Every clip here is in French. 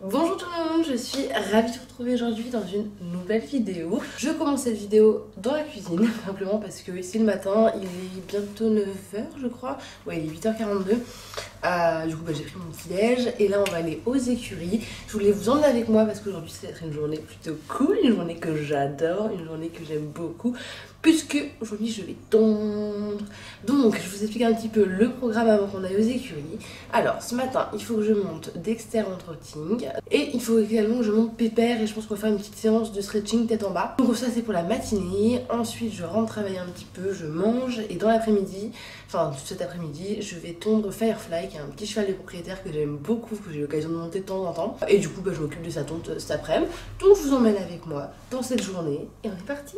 Bonjour tout le monde, je suis ravie de vous retrouver aujourd'hui dans une nouvelle vidéo. Je commence cette vidéo dans la cuisine, simplement parce que ici le matin, il est bientôt 9h je crois. Ouais, il est 8h42. Du coup j'ai pris mon petit déj et là on va aller aux écuries. Je voulais vous emmener avec moi parce qu'aujourd'hui ça va être une journée plutôt cool, une journée que j'adore, une journée que j'aime beaucoup. Puisque aujourd'hui je vais tondre. Donc je vous explique un petit peu le programme avant qu'on aille aux écuries. Alors ce matin il faut que je monte Dexter en trotting. Et il faut également que je monte Pépère. Et je pense qu'on va faire une petite séance de stretching tête en bas. Donc ça c'est pour la matinée. Ensuite je rentre travailler un petit peu, je mange. Et dans l'après-midi, enfin cet après-midi, je vais tondre Firefly, qui est un petit cheval de propriétaire que j'aime beaucoup, que j'ai l'occasion de monter de temps en temps. Et du coup je m'occupe de sa tonte cet après-midi. Donc je vous emmène avec moi dans cette journée. Et on est parti.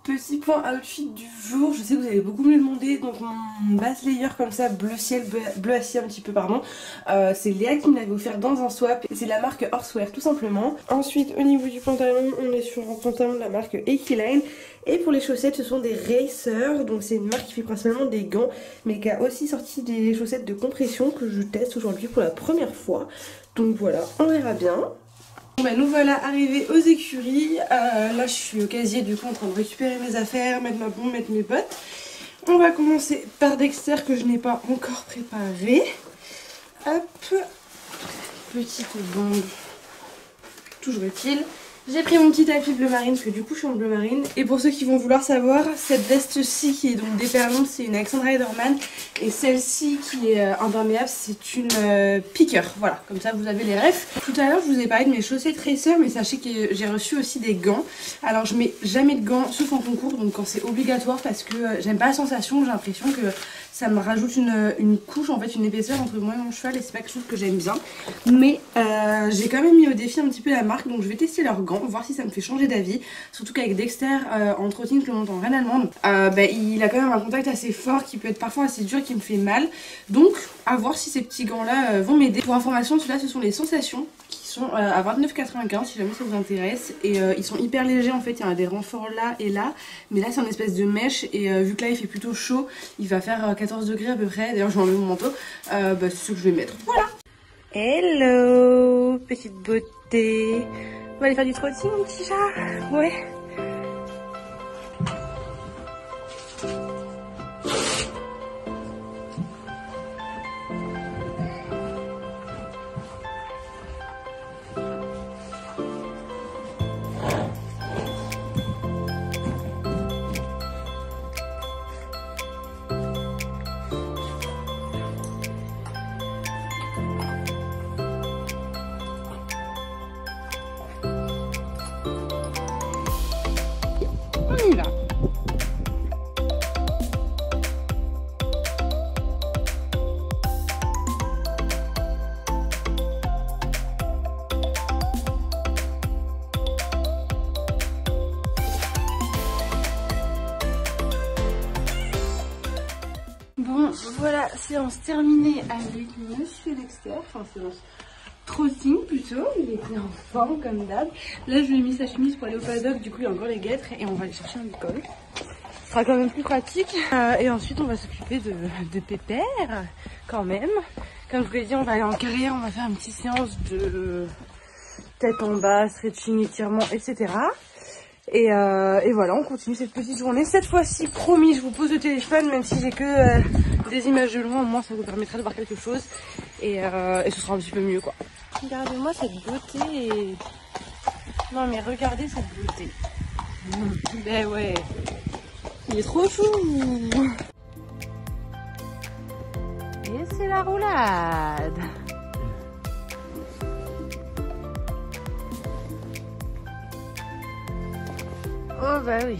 Petit point outfit du jour, je sais que vous avez beaucoup me le demandé, donc mon base layer comme ça, bleu ciel, bleu acier un petit peu pardon, c'est Léa qui me l'avait offert dans un swap, c'est la marque Horsewear tout simplement. Ensuite au niveau du pantalon, on est sur un pantalon de la marque Equiline, et pour les chaussettes ce sont des Racer, donc c'est une marque qui fait principalement des gants, mais qui a aussi sorti des chaussettes de compression que je teste aujourd'hui pour la première fois, donc voilà, on verra bien. Bah nous voilà arrivés aux écuries. Là je suis au casier du coup en train de récupérer mes affaires, mettre ma bombe, mettre mes bottes. On va commencer par Dexter que je n'ai pas encore préparé. Hop, petite bombe, toujours utile. J'ai pris mon petit tapis bleu marine parce que du coup je suis en bleu marine. Et pour ceux qui vont vouloir savoir, cette veste-ci qui est donc déperlante, c'est une Alexandra Ederman. Et celle-ci qui est imperméable, c'est une piqueur. Voilà, comme ça vous avez les refs. Tout à l'heure je vous ai parlé de mes chaussettes Racer, mais sachez que j'ai reçu aussi des gants. Alors je mets jamais de gants sauf en concours, donc quand c'est obligatoire, parce que j'aime pas la sensation, j'ai l'impression que ça me rajoute une couche, en fait une épaisseur entre moi et mon cheval, et c'est pas quelque chose que j'aime bien. Mais j'ai quand même mis au défi un petit peu la marque, donc je vais tester leurs gants, voir si ça me fait changer d'avis. Surtout qu'avec Dexter en trotting, je le monte en reine allemande, il a quand même un contact assez fort qui peut être parfois assez dur, qui me fait mal. Donc à voir si ces petits gants là vont m'aider. Pour information, ceux-là ce sont les Sensations qui sont à 29,95 si jamais ça vous intéresse. Et ils sont hyper légers en fait, il y a des renforts là et là. Mais là c'est un espèce de mèche, et vu que là il fait plutôt chaud, il va faire 14 degrés à peu près. D'ailleurs je vais enlever mon manteau, c'est ce que je vais mettre. Voilà. Hello, petite beauté. On va aller faire du trotting mon petit chat. Ouais. On y va. Bon, voilà, séance terminée avec Monsieur Dexter, enfin séance trotting plutôt, il était en forme comme d'hab. Là je lui ai mis sa chemise pour aller au paddock, du coup il y a encore les guêtres et on va aller chercher un col. Ce sera quand même plus pratique. Et ensuite on va s'occuper de Pépère quand même. Comme je vous l'ai dit, on va aller en carrière, on va faire une petite séance de tête en bas, stretching, étirement, etc. Et voilà, on continue cette petite journée. Cette fois-ci, promis, je vous pose le téléphone, même si j'ai que des images de loin, au moins ça vous permettra de voir quelque chose. Et ce sera un petit peu mieux quoi. Regardez-moi cette beauté. Non mais regardez cette beauté. Ben ouais, il est trop chou. Et c'est la roulade. Oh bah oui.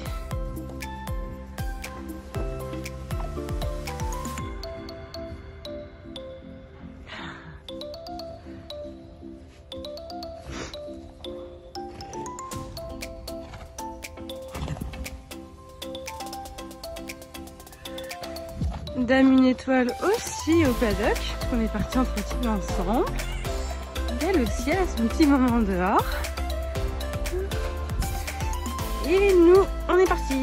Dame une étoile aussi au paddock. On est parti en trottinette ensemble. Elle aussi, elle a son petit moment dehors. Et nous, on est parti.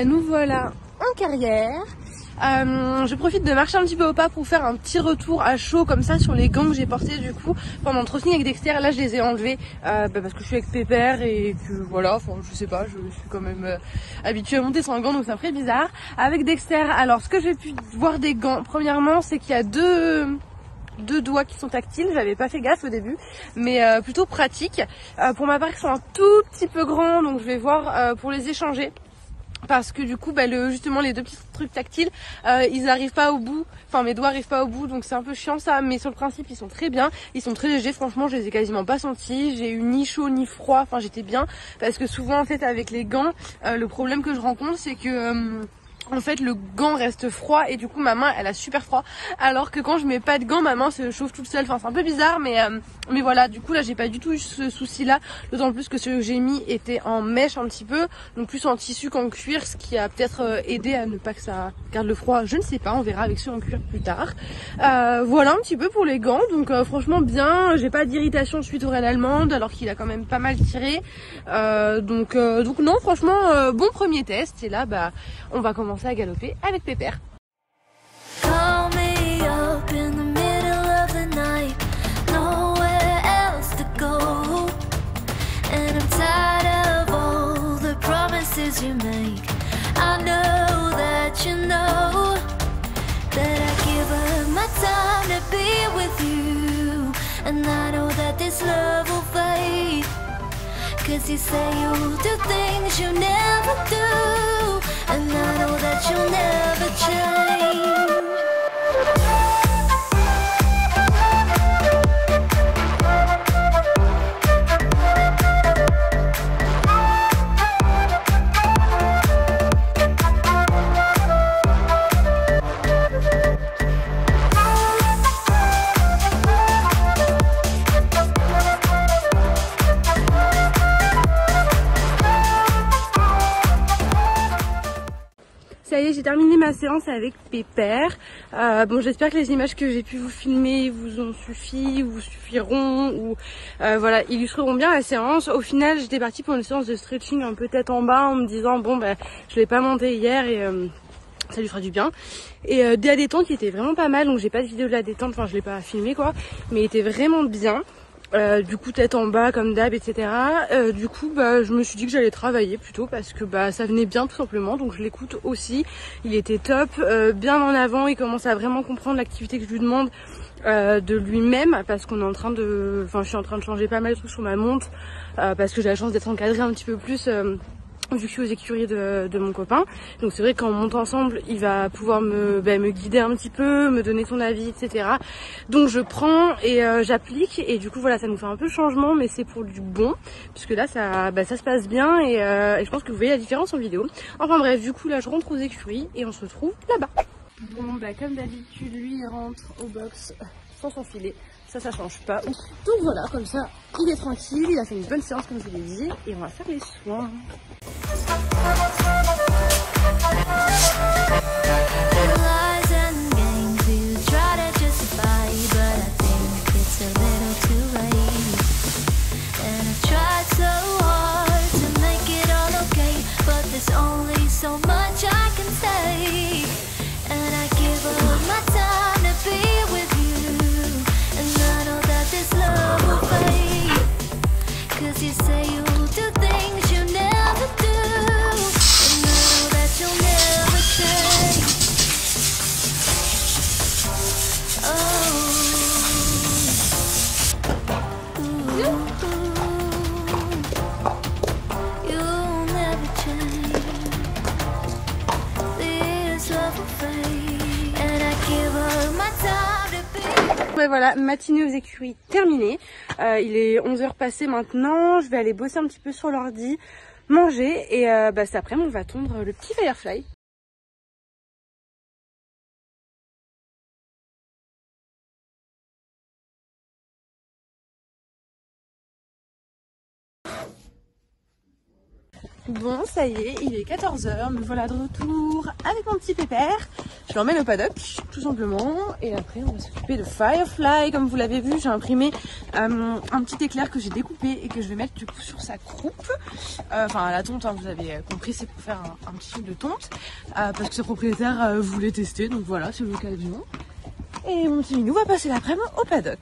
Nous voilà en carrière. Je profite de marcher un petit peu au pas pour faire un petit retour à chaud comme ça sur les gants que j'ai portés du coup pendant le trotting avec Dexter. Là je les ai enlevés parce que je suis avec Pépère et que voilà, enfin je sais pas, je suis quand même habituée à monter sans gants donc ça me ferait bizarre. Avec Dexter, alors ce que j'ai pu voir des gants, premièrement c'est qu'il y a deux doigts qui sont tactiles, j'avais pas fait gaffe au début, mais plutôt pratique. Pour ma part ils sont un tout petit peu grands donc je vais voir pour les échanger. Parce que du coup justement les deux petits trucs tactiles ils arrivent pas au bout, enfin mes doigts arrivent pas au bout donc c'est un peu chiant ça, mais sur le principe ils sont très bien, ils sont très légers, franchement je les ai quasiment pas sentis, j'ai eu ni chaud ni froid, enfin j'étais bien parce que souvent en fait avec les gants le problème que je rencontre c'est que en fait le gant reste froid et du coup ma main elle a super froid alors que quand je mets pas de gants ma main se chauffe toute seule, enfin c'est un peu bizarre mais voilà du coup là j'ai pas du tout eu ce souci là, d'autant plus que ce que j'ai mis était en mèche un petit peu, donc plus en tissu qu'en cuir, ce qui a peut-être aidé à ne pas que ça garde le froid, je ne sais pas, on verra avec ceux en cuir plus tard. Voilà un petit peu pour les gants, donc franchement bien, j'ai pas d'irritation suite aux reines allemandes alors qu'il a quand même pas mal tiré, donc non franchement bon premier test et là on va commencer à galoper avec Pépère. You make. I know that you know that I give up my time to be with you, and I know that this love will fade, 'cause you say you'll do things you never do, and I know that you'll never change. Ça y est, j'ai terminé ma séance avec Pépère. Bon, j'espère que les images que j'ai pu vous filmer vous ont suffi, vous suffiront ou voilà, illustreront bien la séance. Au final, j'étais partie pour une séance de stretching un peu tête en bas en me disant bon je l'ai pas monté hier et ça lui fera du bien. Et de la détente qui était vraiment pas mal, donc j'ai pas de vidéo de la détente, enfin je l'ai pas filmé quoi, mais il était vraiment bien. Du coup tête en bas comme d'hab, etc. Du coup je me suis dit que j'allais travailler plutôt parce que ça venait bien tout simplement, donc je l'écoute aussi. Il était top, bien en avant, il commence à vraiment comprendre l'activité que je lui demande de lui-même, parce qu'on est en train de, je suis en train de changer pas mal de trucs sur ma montre parce que j'ai la chance d'être encadrée un petit peu plus vu que je suis aux écuries de mon copain. Donc c'est vrai qu'en monte ensemble, il va pouvoir me guider un petit peu, me donner son avis, etc. Donc je prends et j'applique, et du coup voilà, ça nous fait un peu changement, mais c'est pour du bon, puisque là ça se passe bien et je pense que vous voyez la différence en vidéo. Enfin bref, du coup là je rentre aux écuries et on se retrouve là-bas. Bon comme d'habitude, lui il rentre au box sans s'enfiler. Ça change pas. Donc voilà, comme ça, il est tranquille, il a fait une bonne séance comme je vous l'ai dit, et on va faire les soins. Ouais, voilà, matinée aux écuries terminée. Il est 11h passé maintenant. Je vais aller bosser un petit peu sur l'ordi, manger et cet après-midi on va tondre le petit Firefly. Bon, ça y est, il est 14h, me voilà de retour avec mon petit pépère. Je l'emmène au paddock, tout simplement. Et après, on va s'occuper de Firefly. Comme vous l'avez vu, j'ai imprimé un petit éclair que j'ai découpé et que je vais mettre du coup sur sa croupe. Enfin, la tonte, hein, vous avez compris, c'est pour faire un petit truc de tonte. Parce que ce propriétaire voulait tester, donc voilà, c'est l'occasion. Et mon petit minou va passer l'après-midi au paddock.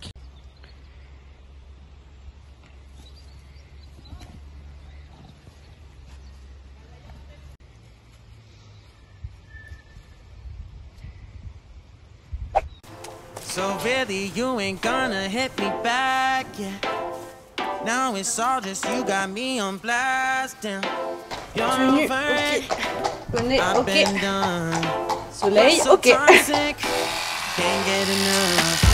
So really you ain't gonna hit me back, yeah. Now it's all just you got me on blast, damn. You're over it, I've been done. Soleil, So ok. toxic, can't get enough.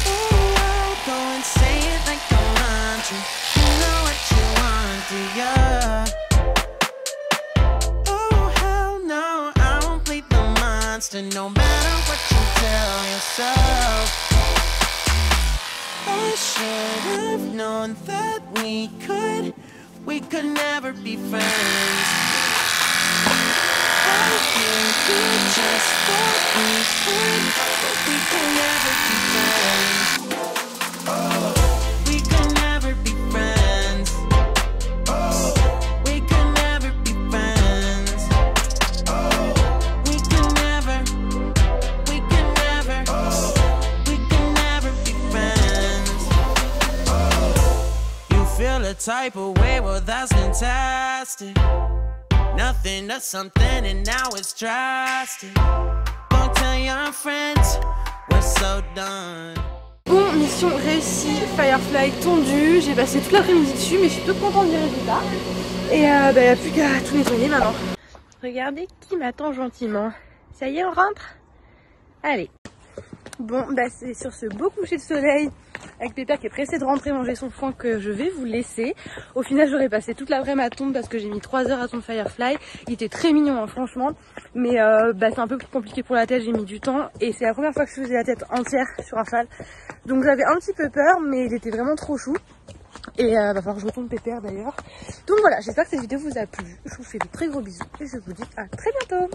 Oh, I'll go and say it like a mantra. You know what you want, do ya? Oh hell no, I won't play the monster, no matter what you tell yourself. I should have known that we could never be friends. I think we just thought we could, but we could never be friends. We could never be friends. We could never be friends. We could never. We could never. We could never be friends. You feel a type of way, well that's fantastic. Nothing to something and now it's drastic. Don't tell your friends, we're so done. Bon, mission réussie, Firefly tondu. J'ai passé toute l'après-midi dessus, mais je suis toute contente du résultat. Et il n'y a plus qu'à tout nettoyer maintenant. Regardez qui m'attend gentiment. Ça y est, on rentre? Allez. Bon, c'est sur ce beau coucher de soleil avec Pépère qui est pressé de rentrer manger son foin que je vais vous laisser. Au final, j'aurais passé toute l'après-midi à tondre parce que j'ai mis 3 heures à tondre Firefly. Il était très mignon, hein, franchement. Mais c'est un peu plus compliqué pour la tête, j'ai mis du temps. Et c'est la première fois que je faisais la tête entière sur un cheval. Donc j'avais un petit peu peur, mais il était vraiment trop chou. Et va falloir que je retourne Pépère d'ailleurs. Donc voilà, j'espère que cette vidéo vous a plu. Je vous fais de très gros bisous et je vous dis à très bientôt.